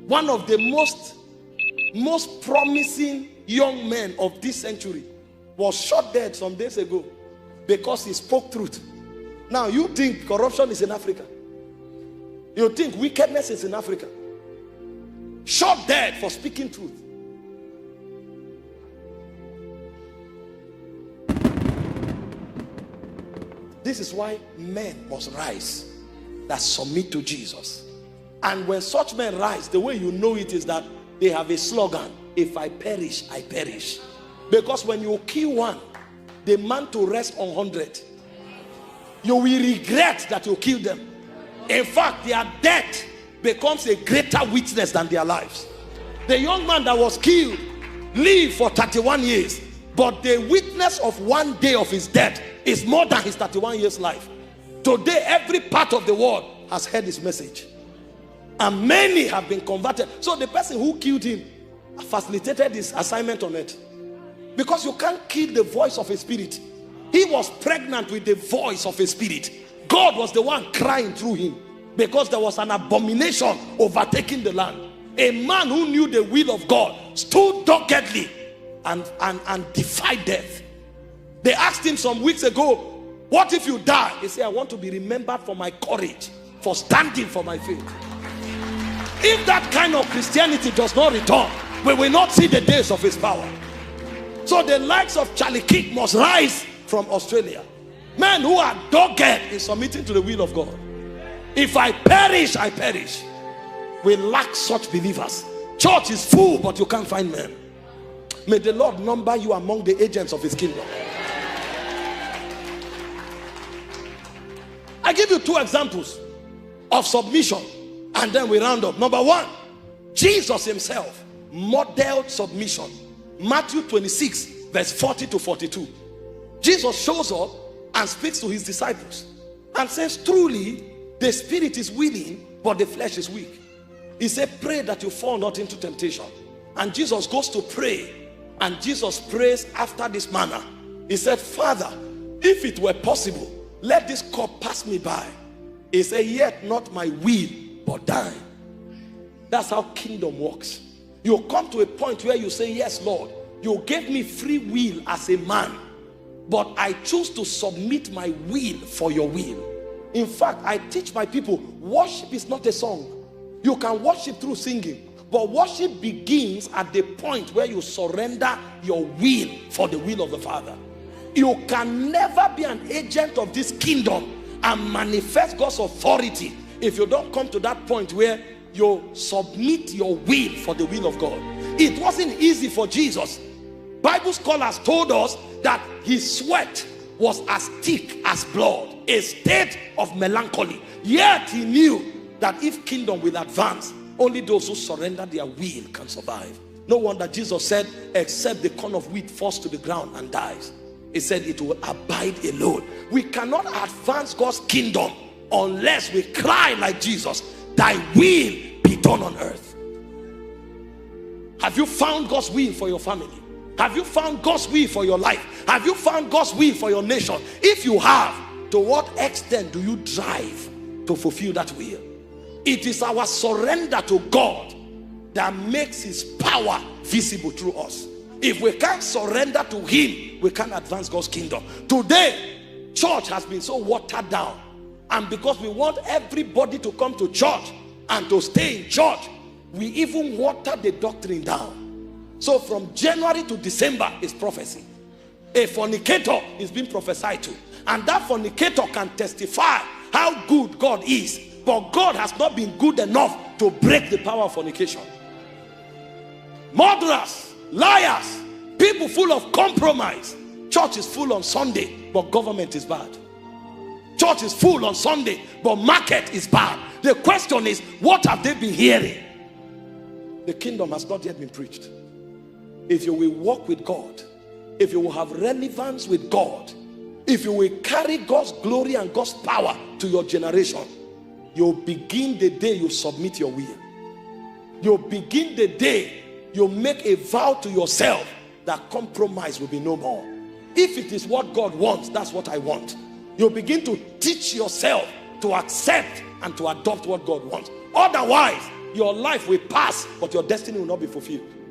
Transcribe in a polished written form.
One of the most promising young men of this century was shot dead some days ago because he spoke truth. Now you think corruption is in Africa? You think wickedness is in Africa? Shot dead for speaking truth. This is why men must rise that submit to Jesus. And when such men rise, the way you know it is that they have a slogan: if I perish, I perish. Because when you kill one, the man to rest on 100. You will regret that you killed them. In fact, their death becomes a greater witness than their lives. The young man that was killed lived for 31 years, but the witness of one day of his death is more than his 31 years life. Today, every part of the world has heard his message, and many have been converted. So the person who killed him facilitated his assignment on earth, because you can't kill the voice of a spirit. He was pregnant with the voice of a spirit. God was the one crying through him, because there was an abomination overtaking the land. A man who knew the will of God stood doggedly and defied death. They asked him some weeks ago, what if you die? He said, I want to be remembered for my courage, for standing for my faith. If that kind of Christianity does not return, we will not see the days of his power. So the likes of Charlie Kirk must rise from Australia. Men who are dogged in submitting to the will of God. If I perish, I perish. We lack such believers. Church is full, but you can't find men. May the Lord number you among the agents of his kingdom. I give you two examples of submission, and then we round up. Number one, Jesus himself modeled submission. Matthew 26 verse 40 to 42. Jesus shows up and speaks to his disciples and says, truly the spirit is willing, but the flesh is weak. He said, pray that you fall not into temptation. And Jesus goes to pray, and Jesus prays after this manner. He said, Father, if it were possible, let this cup pass me by. He said, yet not my will, but thine. That's how kingdom works. You come to a point where you say, yes, Lord, you gave me free will as a man, but I choose to submit my will for your will. In fact, I teach my people, worship is not a song. You can worship through singing, but worship begins at the point where you surrender your will for the will of the Father. You can never be an agent of this kingdom and manifest God's authority if you don't come to that point where you submit your will for the will of God. It wasn't easy for Jesus. Bible scholars told us that his sweat was as thick as blood, a state of melancholy. Yet he knew that if kingdom will advance, only those who surrender their will can survive. No wonder Jesus said, except the corn of wheat falls to the ground and dies, he said it will abide alone. We cannot advance God's kingdom unless we cry like Jesus, thy will be done on earth. Have you found God's will for your family? Have you found God's will for your life? Have you found God's will for your nation? If you have, to what extent do you drive to fulfill that will? It is our surrender to God that makes his power visible through us. If we can't surrender to him, we can't advance God's kingdom. Today, church has been so watered down, and because we want everybody to come to church and to stay in church, we even water the doctrine down. So from January to December is prophecy. A fornicator is being prophesied to, and that fornicator can testify how good God is, but God has not been good enough to break the power of fornication. Murderers, liars, people full of compromise. Church is full on Sunday, but government is bad. Church is full on Sunday, but market is bad. The question is, what have they been hearing? The kingdom has not yet been preached. If you will walk with God, if you will have relevance with God, if you will carry God's glory and God's power to your generation, you'll begin the day you submit your will. You'll begin the day you make a vow to yourself that compromise will be no more. If it is what God wants, that's what I want. You'll begin to teach yourself to accept and to adopt what God wants. Otherwise, your life will pass, but your destiny will not be fulfilled.